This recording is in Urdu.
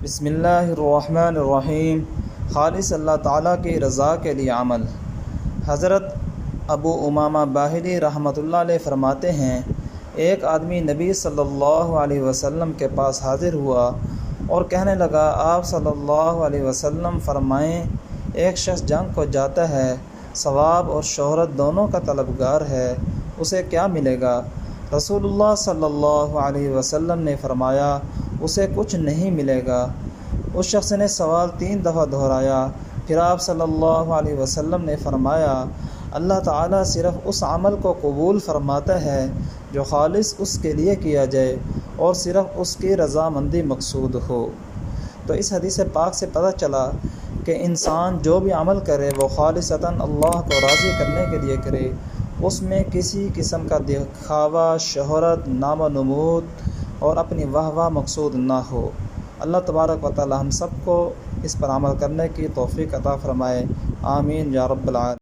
بسم اللہ الرحمن الرحیم۔ خالص اللہ تعالیٰ کی رضا کے لیے عمل۔ حضرت ابو امامہ باہلی رحمۃ اللہ علیہ فرماتے ہیں، ایک آدمی نبی صلی اللہ علیہ وسلم کے پاس حاضر ہوا اور کہنے لگا، آپ صلی اللہ علیہ وسلم فرمائیں، ایک شخص جنگ کو جاتا ہے، ثواب اور شہرت دونوں کا طلبگار ہے، اسے کیا ملے گا؟ رسول اللہ صلی اللہ علیہ وسلم نے فرمایا، اسے کچھ نہیں ملے گا۔ اس شخص نے سوال 3 دفعہ دہرایا، پھر آپ صلی اللہ علیہ وسلم نے فرمایا، اللہ تعالیٰ صرف اس عمل کو قبول فرماتا ہے جو خالص اس کے لیے کیا جائے اور صرف اس کی رضامندی مقصود ہو۔ تو اس حدیث پاک سے پتہ چلا کہ انسان جو بھی عمل کرے وہ خالصتاً اللہ کو راضی کرنے کے لیے کرے، اس میں کسی قسم کا دکھاوا، شہرت، نام و نمود اور اپنی واہ واہ مقصود نہ ہو۔ اللہ تبارک و تعالی ہم سب کو اس پر عمل کرنے کی توفیق عطا فرمائے، آمین یا رب العالمین۔